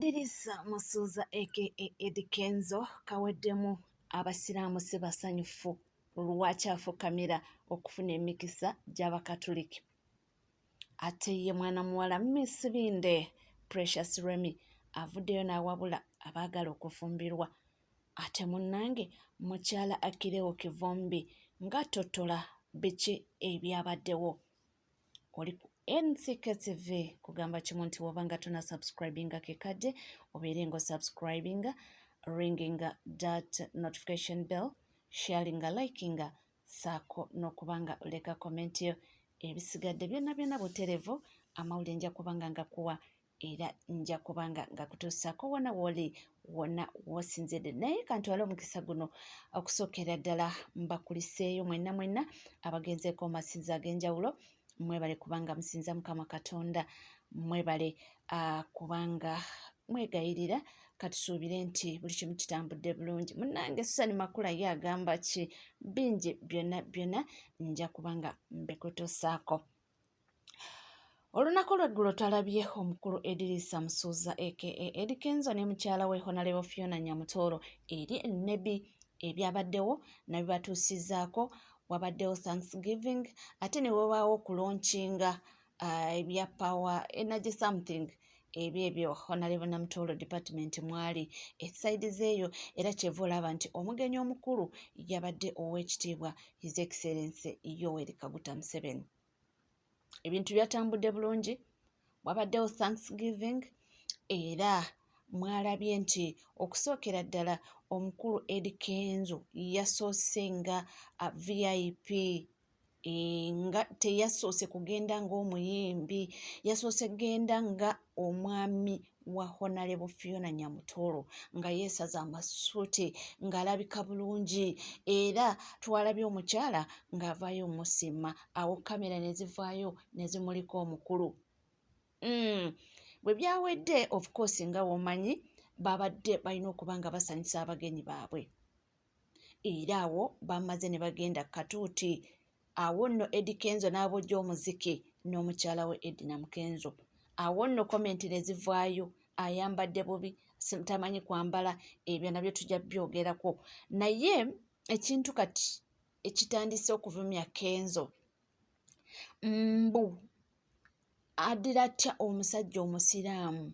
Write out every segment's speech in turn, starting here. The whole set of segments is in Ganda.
Dirisa Musuuza aka Eddie Kenzo kaweddemu abasiraamu si basanyufu lwaki afukamira okufuna emikisa gy'Abakatuliki. Ate ye mwana muwala Miss Binde Precious Remy avuddeyo n'awabula abaagala okufumbirwa. Ate munnange mukyala Akirewo Kivombi ng'atottola biki ebyabaddewo. Oli ku NCK TV kugamba kimu nti wobanga tuna subscribinga kekadde obeerenga subscribinga, ringinga that notification bell, sharinga, likinga, saako n'okubanga oleka comment yo. Ebisigadde byonna buterevu amawulire nja kubanga ngakuwa era nja kubanga ngakutuusaako wona woli wonna wosinzidde. Naye kantwala omukisa guno okusookera ddala mbakuliseeyo mwenna abagenzeeko mu masinza ag'enjawulo. Mwebale kubanga musinza Mukama Katonda, mwebale kubanga mwegayirira, katusuubire nti buli kimu kitambudde bulungi. Munnange Susan Makula ye agamba ki bingi byonna nja kubanga mbekutuusaako. Olunaku lweggulo twalabye omukulu Edirisa Musuuza aka Eddie Kenzo ne mukyala we Honorable Fiona Nyamutoolo eri ennebi ebyabaddewo nabibatuusizaako. Wabaddewo Thanksgiving ate ne wabaawo okulaunchinga ebya power energy something ebyo Honorable Namutoolo department mwali esaidi eyo, era kyeva olaba nti omugenyi omukulu yabadde ow'ekitiibwa His Excellency Yoweri Kaguta Museveni. Ebintu byatambudde bulungi, wabaddewo Thanksgiving era mwalabye nti okusookera ddala omukulu Eddie Kenzo yasoose nga VIP, nga teyasoose kugenda ng'omuyimbi, yasoose kugenda nga omwami wa Honorable Fiona Nyamutoolo nga yeesaza amasuuti ng'alabika bulungi, era twalabye omukyala ng'avaayo omusima awo kamera ne zivaayo ne zimulika omukulu. Bwe byawedde of course nga womanyi babadde balina okuba nga basanyusa abagenyi baabwe, era awo bamaze ne bagenda katuuti. Awo nno Eddie Kenzo n'abojja omuziki n'omukyala we Eddie Namukenzo. Awo nno komenti ne zivaayo, ayambadde bubi, tamanyi kwambala, ebyo nabyo tujja byogerako. Naye ekintu kati ekitandise okuvumya Kenzo, mbu addira atya omusajja omusiraamu,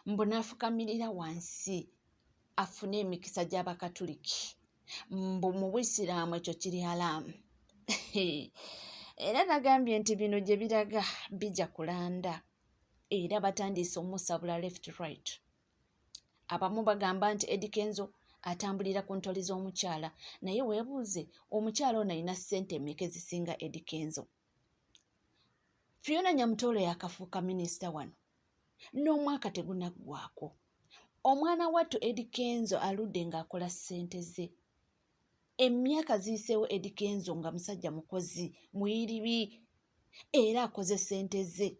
mbu n'afukamirira wansi afune emikisa gy'Abakatuliki, mbu mu Bwisiraamu ekyo kiri haramu. Era nagambye nti bino gye biraga bijja kulanda, era batandise omusabula left right. Abamu bagamba nti Eddie Kenzo atambulira ku ntoli z'omukyala, naye weebuuze omukyala ono alina ssente mmeka ezisinga Eddie Kenzo? Fiona Nyamutoolo yakafuuka minisita wano n'omwaka tegunaggwaako. Omwana wattu Eddie Kenzo aludde ng'akola ssente ze. Emyaka ziyiseewo Eddie Kenzo nga musajja mukozi mwiribi era akoze ssente ze.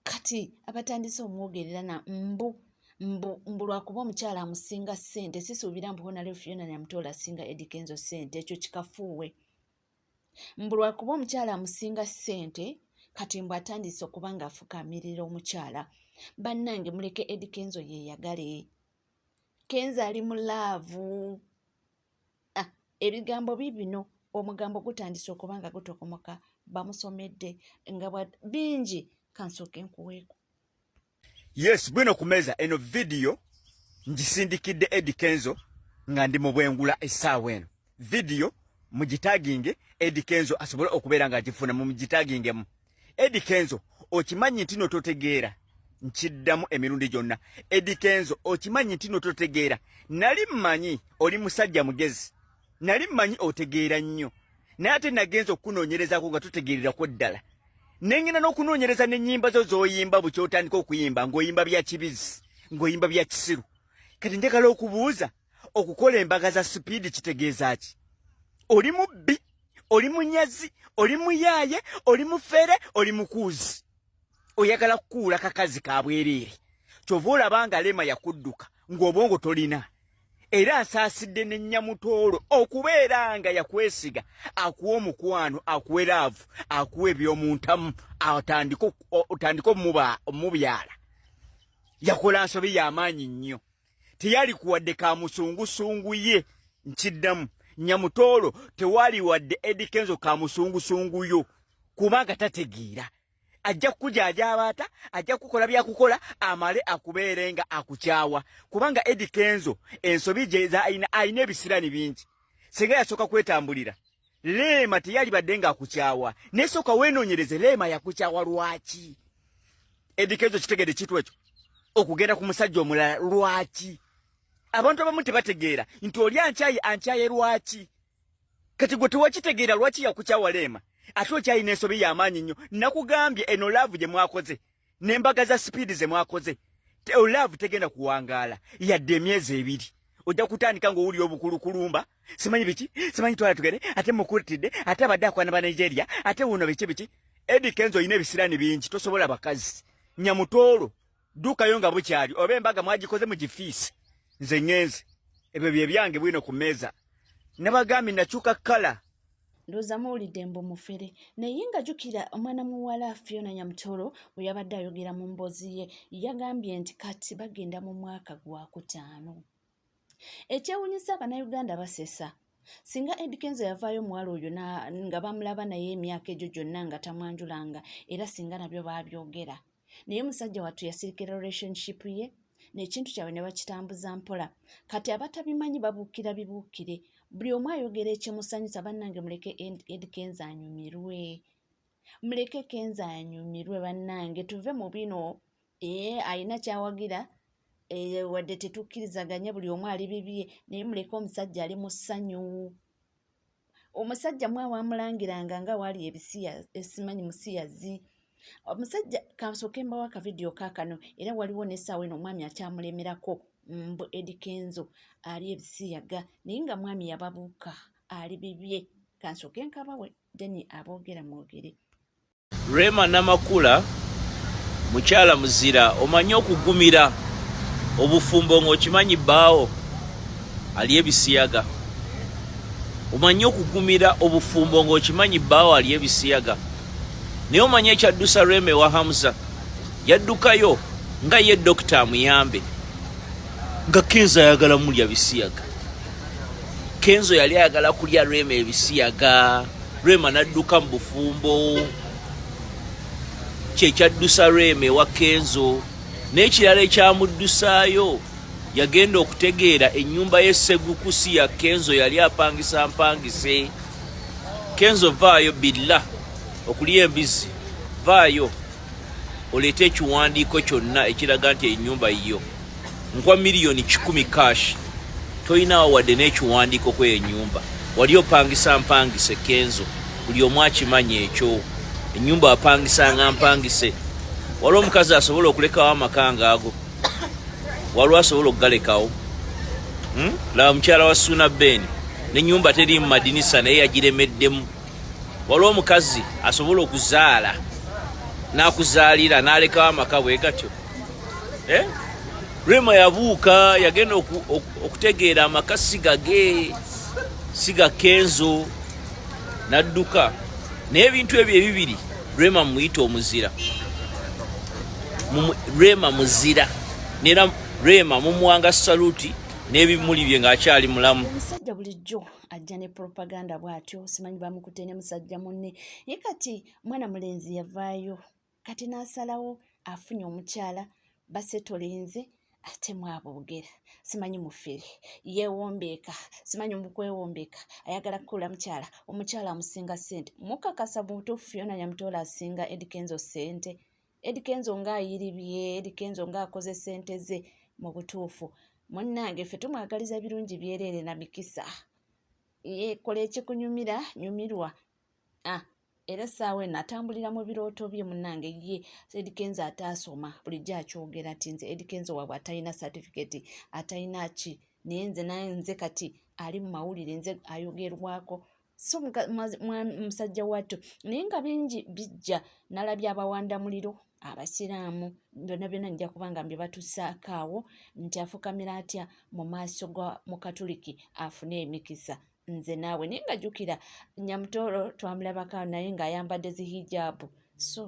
Kati abatandise omwogerera na mbu lwakuba omukyala amusinga ssente, sisuubira mbu Honorable Fiona Nyamutoolo asinga Eddie Kenzo ssente, ekyo kikafuuwe. Mbu lwakuba omukyala amusinga ssente, kati mbu atandise okuba ng'afukaamirira omukyala. Bannange muleke Eddie Kenzo yeeyagale. Kenzo ali mu laavu. Ebigambo bibino, omugambo gutandise okuba nga gutokomoka, bamusomedde nga bingi, kansooke nkuweeko. Yes, bwino kumeza eno video ngisindikidde Eddie Kenzo nga ndi mu bwengula essaawa eno. Video mugitaginge Eddie Kenzo asobole okubeera nga agifuna mu mugitagingemu. Eddie Kenzo okimanyi nti nototegeera, nkiddamu emirundi gyonna. Eddie Kenzo okimanyi nti nototegeera, nali mmanyi oli musajja mugezi, nali mmanyi otegeera nnyo, naye ate nagenza okunoonyerezaako nga totegeererako ddala. Nengena n'okunoonyereza n'ennyimba zo z'oyimba bwe kyotandika okuyimba, ng'oyimba bya kibizi, ng'oyimba bya kisiru. Kati njagala okubuuza, okukola embaga za sipiidi kitegeeza ki? Oli mubbi, oli munyazi, oli muyaaye, oli mufere, oli mukuuzi. Oyagala kukuula kakazi ka bwereere. Kyova olaba nga Lema yakudduka ng'obwongo tolina. Era asaasidde ne Nyamutoolo okubeera nga yakwesiga, akuwa omukwano, akuwa eraavu, akuwa eby'omuntamu, otandika omubyala. yakola nsobi y'amaanyi nnyo teyali kuwadde ka musungusungu ye nkiddamu Nyamutoolo tewali wadde Eddie Kenzo ka musungusungu yo kubanga tategeera ajja kukujaja abaata ajja kukola byakukola amale akubeerenga akukyawa kubanga Eddie Kenzo ensobi gye ayina ebisirani bingi singa yasooka kwetambulira Leema teyali badde nga akukyawa nesooka weenoonyereze Leema yakukyawa lwaki Eddie Kenzo kitegede kitu ekyo okugenda ku musajja omulala lwaki abantu abamu tebategeera nti oli ankyaye lwaki kati gwe tewakitegeera lwaki yakukyawa Leema ate okyalina ensobi y'amaanyi nnyo nakugambye eno laavu gye mwakoze n'embaga za sipiidi ze mwakoze laavu tegenda kuwangaala yadde emyezi 2 ojja kutandika ng'owuli obukulukulumba simanyi biki simanyi twala tugende ate mukuletidde ate abadde akwana ba Nigeria ate wuno biki Eddie Kenzo oyina ebisiraani bingi tosobola bakazi Nyamutoolo dduukayo nga bukyali oba embaga mwagikoze mu gifiisi nze ngenze ebyo bye byange bwino ku mmeeza nabagambye nakyuka kkala ndowooza muwulidde mbu mufere naye nga jjukira omwana muwala Fiona Nyamutoolo bwe yabadde ayogera mu mboozi ye yagambye nti kati bagenda mu mwaka gwa 5 ekyewuunyisa Abannayuganda basesa singa Eddie Kenzo yavaayo omuwala oyo nga bamulaba naye emyaka egyo gyonna nga tamwanjulanga era singa nabyo baabyogera naye musajja wattu yasirikira relationship ye n'ekintu kyabwe ne bakitambuza mpola kati abatabimanyi babuukira bibuukire buli omu ayogera ekimusanyusa bannange muleke Eddie Kenzo anyumirwe muleke Kenzo anyumirwe bannange tuve mu bino ayina kyawagira wadde tetukkirizaganya buli omu ali bibye naye muleke omusajja ali mu ssanyu omusajja mwawamulangiranga nga waali ebisiya esimanyi musiyazi omusajja kansooke mbawo akavidiyo kaakano era waliwo n'essaawa eno omwami akyamulemerako mbu Eddie Kenzo ali ebisiyaga naye nga mwami yababuuka ali bibye kansooke nkabawe deni aboogera mwogere Rema Namakula mukyala muzira omanyi okugumira obufumbo ng'okimanyi bbaawo ali ebisiyaga omanyi okugumira obufumbo ng'okimanyi bbaawo ali ebisiyaga naye omanyi ekyaddusa Rema wa Hamza yaddukayo nga ye dokita amuyambe nga Kenzo ayagala mulya bisiyaga Kenzo yali ayagala kulya Rema ebisiyaga Rema n'adduka mu bufumbo kyekyaddusa Rema wa Kenzo n'ekirala ekyamuddusaayo yagenda okutegeera ennyumba y'essegukusi ya Kenzo yali apangisa mpangise Kenzo vaayo billa okulya embizi vaayo oleete ekiwandiiko kyonna ekiraga nti ennyumba yiyo nkwa miliyoni 10 cash toyinaawo wadde n'ekiwandiiko kweyo ennyumba wali opangisa mpangise Kenzo buli omu akimanya ekyo ennyumba wapangisanga mpangise waliwo omukazi asobola okulekawo amakanga ago waliwo asobola okugalekawo laba mukyala wa Suna Ben n'ennyumba teri mu madinisa naye yagiremeddemu waliwo omukazi asobola okuzaala n'akuzaalira n'alekawo amaka bwe gatyo Rema yabuuka yagenda okutegeera amaka sigage siga Kenzo n'adduka naye ebintu ebyo ebibiri Rema muyita omuzira Rema muzira nera Rema mumuwanga saluti n'ebimuli bye ng'akyali mulamu omusajja bulijjo ajja ne propaganda bw'atyo simanyi bamukute ne musajja munne ye kati mwana mulenzi yavaayo kati n'asalawo afunye omukyala basetolenze ate mwaboogera simanyi mufere yeewombeeka simanyi mukwewombeeka ayagala kukola mukyala omukyala amusinga ssente mukakasa butuufu Fiona Nyamutoolo asinga Eddie Kenzo ssente Eddie Kenzo ng'ayiribye Eddie Kenzo ng'akoze ssente ze mu butuufu munnange ffe tumwagaliza birungi byereere na mikisa yekola ekikunyumira nyumirwa era essaawa eno atambulira mu birooto bye munnange ye Eddie Kenzo ataasoma bulijjo akyogera ati nze Eddie Kenzo waabwe atalina certificate atalina ki naye nze kati ali mu mawulire nze ayogerwako so musajja wattu naye nga bingi bijja nalabye abawanda muliro abasiraamu byonna byonna nja kubanga mbye batusaako awo nti afukamira atya mu maaso ga mukatuliki afune emikisa nze naawe naye nga jjukira Nyamutoolo twamulabako naye ng'ayambadde zihijabu so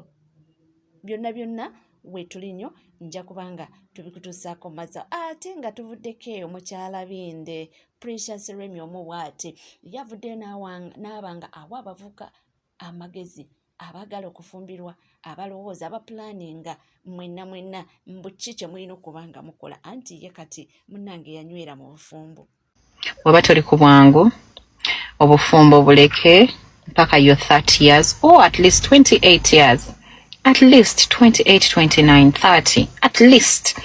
byonna byonna wetulinyo nja kubanga tubikutuusaako maza ate nga tuvuddeko eyo mukyala Binde Precious Remy Omuwaate yavuddeyo n'abanga awa abavuka amagezi abagala okufumbirwa abalowooza abapulaninga mwenna mbuki kye mulina okubanga mukola anti ye kati munnange yanywera mu bufumbo. Weba tuli ku bwangu obufumbo buleke mpaka yo 30 years or at least 28 years, at least 28, 29, 30 at least.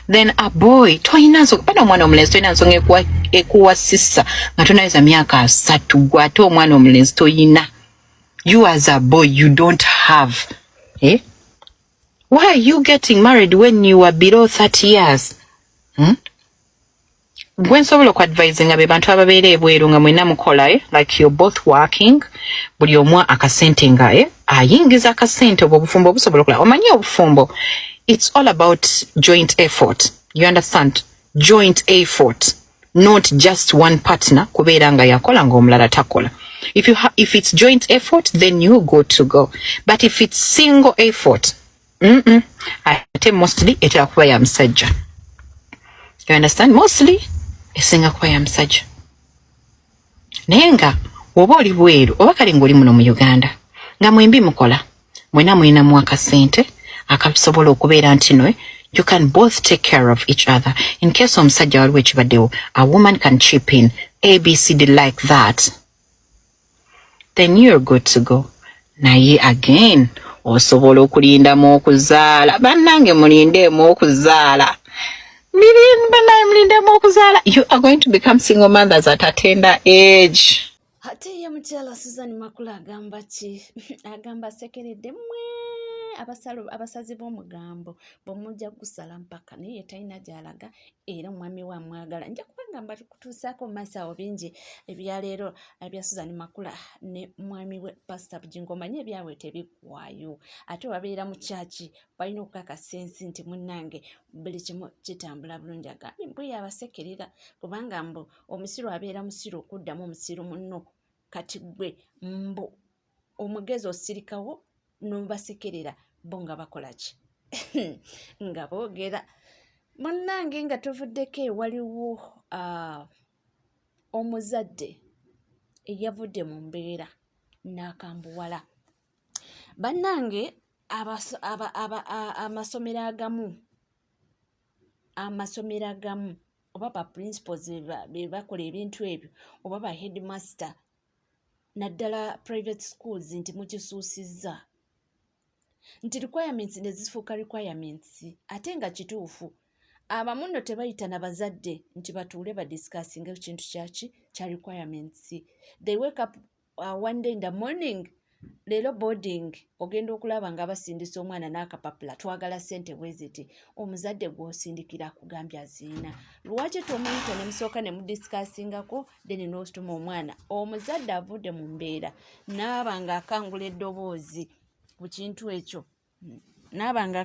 Then a boy twayinazo bano omwana omulenzi toyina nsonga ekuwasisa nga tonaweza myaka 3 gwe ate omwana omulenzi toyina. You as a boy, you don't have. Why are you getting married when you are below 30 years? Gwen sobola ku advising abe bantu ababeera ebweru nga mwenna mukola like you're both working, buli omu akasente nga ayingiza akasente obwo obufumbo busobola okola. Omanyi obufumbo, it's all about joint effort. You understand? Joint effort, not just one partner kubeera nga yakola nga omulala takola. If it's joint effort, then you go to go. But if it's single effort, ate mostly etera kuba ya musajja. You understand? Mostly esinga kuba ya musajja. Naye nga oba oli bweru oba kale ng'oli muno mu Uganda nga mwembi mukola mwena mulinamu akasente akasobola okubeera nti no you can both take care of each other. In case omusajja waliwo ekibaddewo, a woman can chip in ABCD like that, then you're good to go. Naye again osobola okulindamu okuzaala. Bannange mulindeemu okuzaala. You are going to become single mothers at a tender age. Ate ye mukyala Susan Makula agamba ki? Agamba sekeredde abasazi b'omugambo bw'omujja gusala mpaka naye talina gy'alaga era omwami we amwagala. Nja kubagamba kutuusaako mu maaso awo bingi ebya leero ebya Susan Makula ne mwami we Pastor Bujingo. Omanyi ebyawe tebiggwaayo ate wabeera mu kyaki balina okukakasa ensi nti munnange buli kimu kitambula bulungi. Agambye mbwe yabasekerera kubanga mbu omusiru abeera musiru okuddamu omusiru munno. Kati gwe mbu omugezi osirikawo n'obasekerera bo nga bakola ki? Nga boogera. Munnange nga tuvuddeko waliwo omuzadde eyavudde mu mbeera n'akambuwala. Bannange amasomero agamu oba ba principals be bakola ebintu ebyo oba ba headmaster naddala private schools nti mukisuusizza nti requirements ne zifuuka requirements ate nga kituufu. Abamu nno tebayita na bazadde nti batuule badiscussinga ekintu kya requirements. They wake up one day in the morning, leero boarding ogenda okulaba nga basindisa omwana n'akapapula twagala ssente bweziti. Omuzadde gw'osindikira akugambye azirina. Lwaki tomuyita ne musooka ne mudiscussingako then n'osituma omwana? Omuzadde avudde mu mbeera n'aba nga akangula eddoboozi ku kintu ekyo. N'agamba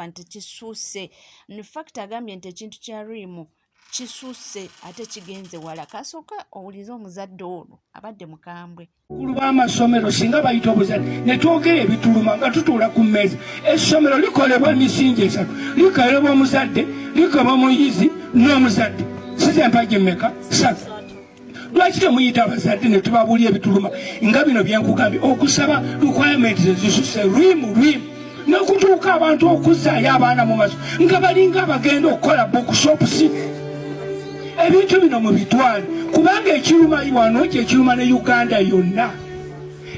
nti kisuuse. In fact agambye nti ekintu kya rimu kisuuse ate kigenze wala. Kasooka owulize omuzadde ono abadde mukambwe. Kulu b'amasomero singa bayita obuzadde ne twogera ebituluma nga tutuula ku mmeeza. Essomero likolebwa emisingi esatu. Likolebwa omuzadde, likolebwa omuyizi n'omuzadde. Size mpagi mmeka? 3. Lwaki temuyita abazadde ne tubabuulya ebituluma nga bino bye nkugambye okusaba requirements zisusse lwimu n'okutuuka abantu okuzzaayo abaana mu maaso nga balinga abagenda okukola bookshopsi. Ebintu bino mu bitwale kubanga ekiruma wano kyekiruma ne Uganda yonna.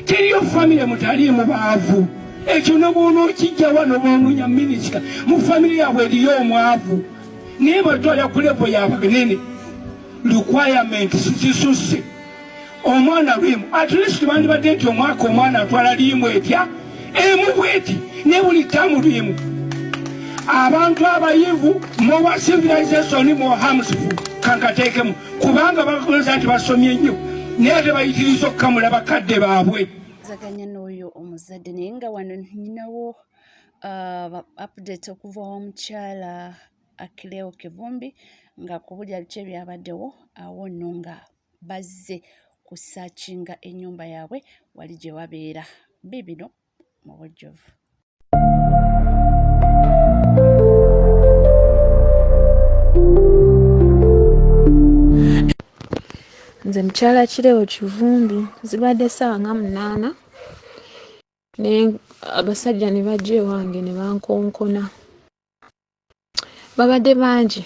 Teriyo famire mutaliimu baavu. Ekyo n'obwonookijja wano bw'omunya minisita mu famire yaabwe eriyo omwavu naye bwetwala ku levo y'abanene requirements zisusse. Omwana lwimu at least bandibadde nti omwaka omwana atwala liimu etya emu bweti ne buli ttaamu lwimu. Abantu abayivu muwa civilization mu harmful kankateekemu kubanga bakoza nti basomye nnyo naye tebayitiriza okukamula bakadde baabwe. Zaganya n'oyo omuzadde naye nga wano nyinawo update okuva omukyala Akileo Kivumbi nga kubulya biki ebyabaddewo awo nno nga bazze kusaakinga ennyumba yaabwe wali gye wabeera. Bibino mu bujjuvu. nze mukyala Kireewo Kivumbi zibadde ssaawa nga 8 ne abasajja ne bajja ewange ne bankonkona. Babadde bangi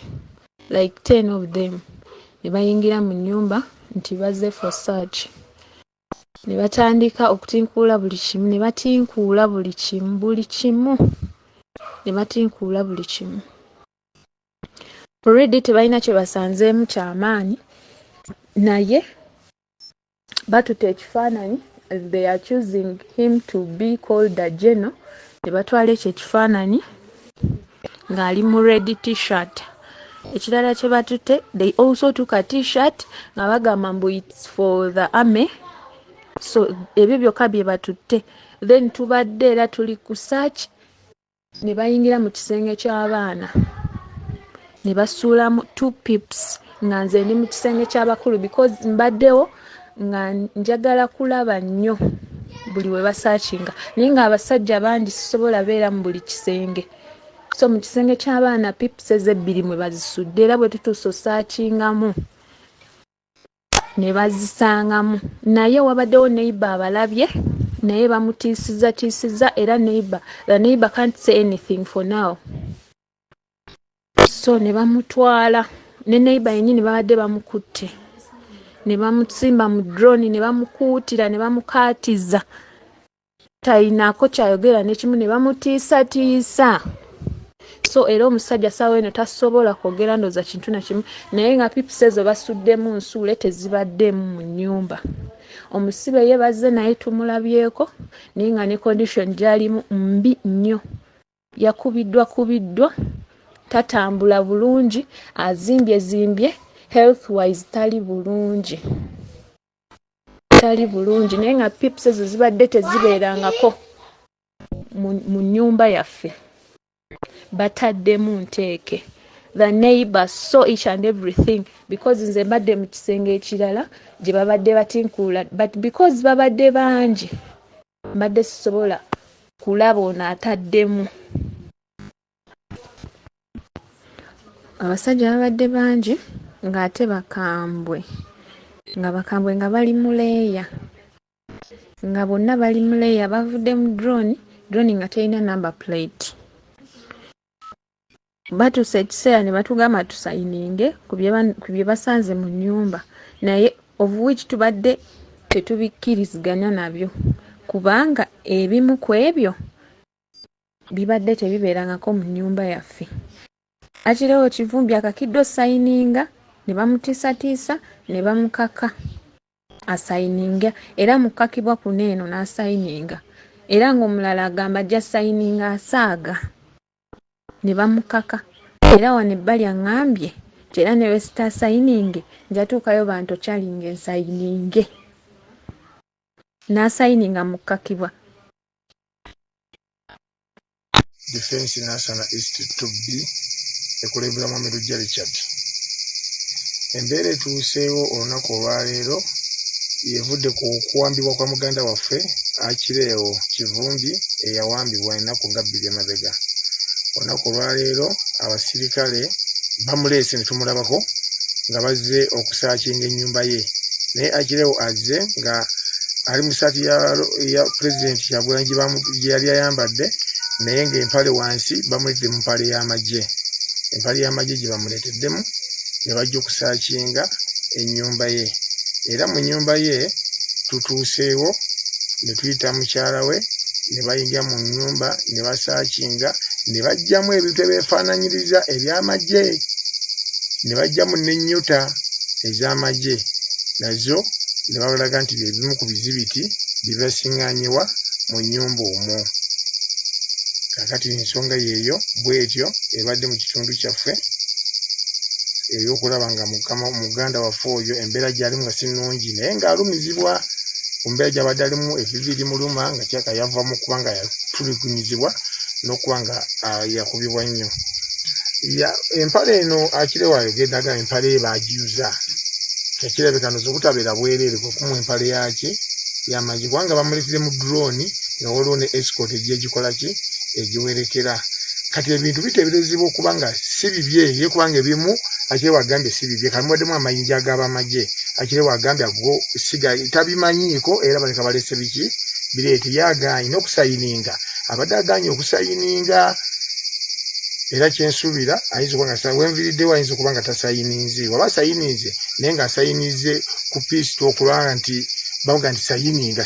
like 10 of them ne bayingira mu nnyumba nti bazze for search. Ne batandika okutinkuula buli kimu, ne batinkuula buli kimu. Already tebalina kye basanzeemu ky'amaanyi, naye batuta ekifaananyi as they are choosing him to be called a general. Ne batwala ekyo ekifaananyi ng'ali mu red t-shirt. Ekirala kye batutte, they also took a t-shirt nga bagamba mbu it's for the army. So ebyo byokka bye batutte. Then tubadde era tuli ku search, ne bayingira mu kisenge ky'abaana ne basuulamu 2 pips nga nze ndi mu kisenge ky'abakulu because mbaddewo nga njagala kulaba nnyo buli we basaakinga, naye ng'abasajja bangi sisobola beera mu buli kisenge. So mu kisenge ky'abaana pips ezebbiri mwe bazisudde, era bwe tutuusa osaakingamu ne bazisangamu. Naye wabaddewo neighbor abalabye, naye bamutiisizza era the neighbor can't say anything for now. So ne bamutwala, ne neighbor yennyini babadde bamukutte, ne bamusimba mu drone, ne bamukuutira, ne bamukaatiza, talinaako kyayogera n'ekimu, ne bamutiisatiisa. So era omusajja ssaawa eno tasobola kwogera ndowooza kintu na kimu, naye nga pips ezo basuddemu nsuule tezibaddemu mu nnyumba. Omusibe ye bazze naye tumulabyeko, naye nga ne condition gy'alimu mbi nnyo. Yakubiddwa, tatambula bulungi, azimbyezimby, health wise tali bulungi, naye nga pips ezo zibadde tezibeerangako mu nnyumba yaffe, bataddemu nteeke. The neighbors saw each and everything because nze mbadde mu kisenge ekirala gye babadde batinkuula, but because babadde bangi mbadde sisobola kulaba ono ataddemu. Abasajja babadde bangi ng'ate bakambwe nga bali mu leeya, nga bonna bali mu leeya, bavudde mu drone nga terina number plate. Batuusa ekiseera ne batugamba tusayininge ku bye basanze mu nnyumba, naye of which tubadde tetubikkiriziganya nabyo kubanga ebimu ku ebyo bibadde tebibeerangako mu nnyumba yaffe. Kireewo Kivumbi akakiddwa sayininga, ne bamutiisatiisa, ne bamukaka asayininga, era mukakibwa kuno eno n'asayininga, era ng'omulala agamba ajja sayininga asaaga, ne bamukaka. Era wano ebbali aŋŋambye nti era ne wesita sayininge njatuukayo bantu okyalinga ensayininge, n'asayininga mukakibwa. Defense National Institute 2B ekulemberamu Amerujja Richard. Embeera etuuseewo olunaku olwaleero yevudde ku kuwambibwa kwa muganda waffe Kireewo Kivumbi eyawambibwa ennaku nga 2 emabega. Olunaku olwaleero abasirikale bamuleese ne tumulabako nga bazze okusaakinga ennyumba ye, naye Kireewo azze nga ali mu ssaati ya President Kyagulanyi gye yali ayambadde, naye ng'empale wansi bamuleetedde mu mpale y'amagye. Empale y'amagye gye bamuleeteddemu ne bajja okusaakinga ennyumba ye. Era mu nnyumba ye tutuuseewo ne tuyita mukyala we, ne bayingira mu nnyumba ne basaakinga, ne bajjamu ebintu ebyefaananyiriza eby'amagye, ne bajjamu n'ennyuta ez'amagye, nazo ne babalaga nti bye bimu ku bizibiti bye basiŋŋaanyiwa mu nnyumba omwo. Kakati ensonga yeeyo bw'etyo ebadde mu kitundu kyaffe ey'okulaba nga muganda waffe oyo embeera gy'alimu nga si nnungi, naye ng'alumizibwa ku mbeera gy'abadde alimu, evivi limuluma nga kyaka yavamu kuba nga yatulugunyizibwa n'okuba nga yakubibwa nnyo. Empale eno Kireewo ayogedde agamba empale ye baagiyuza, kyekirabika noza obutabeera bwereere kwe empale yaki y'amagye, kubanga bamuleetedde mu drone nga waliwo ne escort egy'egikola ki egiwerekera. kati ebintu biteeberezebwa okuba nga si bibye ye kubanga ebimu akire wagambye si bibye kamuwaddemu amayinja ag'abamagye akire wagambye ago siga tabimanyiiko era baleka balese biki bireete yaganye n'okusayininga abadde aganye okusayininga era kyensuubira ayinza okuba nga wenviriddewo ayinza okuba nga tasayininze waba asayininze naye nga asayinize ku piisito okulaba nti bavuga nti sayininga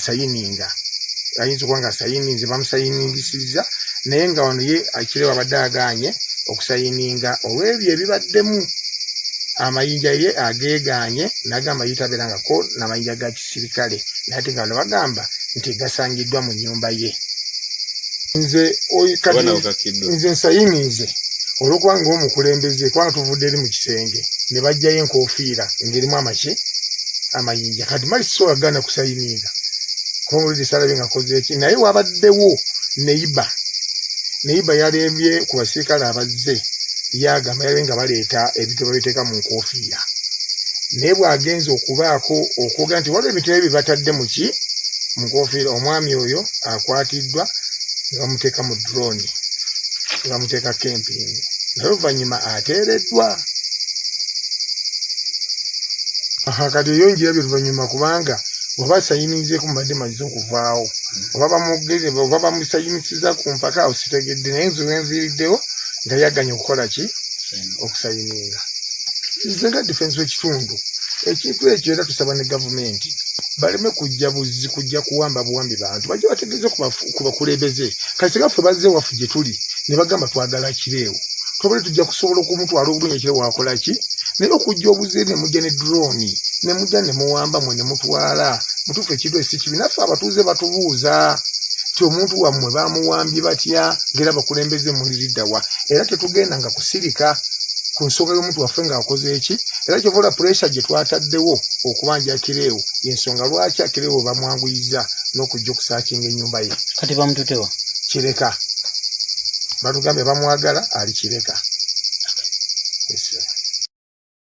ayinza okuba nga asayininze bamusayiningisiza naye nga wano ye akire wabadde aganye okusayininga olw'ebyo ebibaddemu amayinja ye ageeganye n'agamba yitabeerangako n'amayinja ga kisirikale naye ate nga bagamba nti gasangiddwa mu nnyumba ye nze nsayinize olw'okuba ng'omukulembeze kubanga tuvudde eri mu kisenge ne bajjayo enkoofiira ng'erimu amayinja kati mali sisobola gana kusayininga kuba mulidi salabe nga akoze eki naye wabaddewo neyiba yalembye ku basirikale abazze yagamba yalebe nga baleeta ebintu babiteeka mu nkoofiira naye bw'agenza okubaako okwogera nti waliwo ebintu ebyo batadde mu nkoofiira omwami oyo akwatiddwa ne bamuteeka mu drone ne bamuteeka camping naye oluvannyuma ateereddwa kati eyonjira bye luvannyuma kubanga oba asayinirizeeku mubadde maze okuvaawo oba bamusayinisiza ku mpaka awo sitegedde naye nze wenviiriddewo nga yaganya okukola ki okusayininga nze nga defense w'ekitundu ekintu ekyo era tusaba ne gavumenti baleme kujja kuwamba buwambi bantu bajja bategeeze ku bakulembeze kati sigaffe bazze waffe gye tuli ne bagamba twagala kireewo tobale tujja kusobola okumutwala obulungi ekiro wakola ki naye okujja obuze ne mujja ne drone ne mujja ne muwamba mwe ne mutwala mutuufu ekintu esi kibi naffe abatuuze batubuuza ti omuntu wammwe bamuwambye batya ng'era bakulembeze muliriddawa era tetugenda nga kusirika ku nsonga y'omuntu waffe ng'akoze eki era kyovola puresha gye twataddewo okubanja Kireewo y'ensonga lwaki Kireewo bamwanguyiza n'okujja okusaakinga ennyumba ye kati bamututewa Kireka batugambye bamwagala ali Kireka. Yes, sir.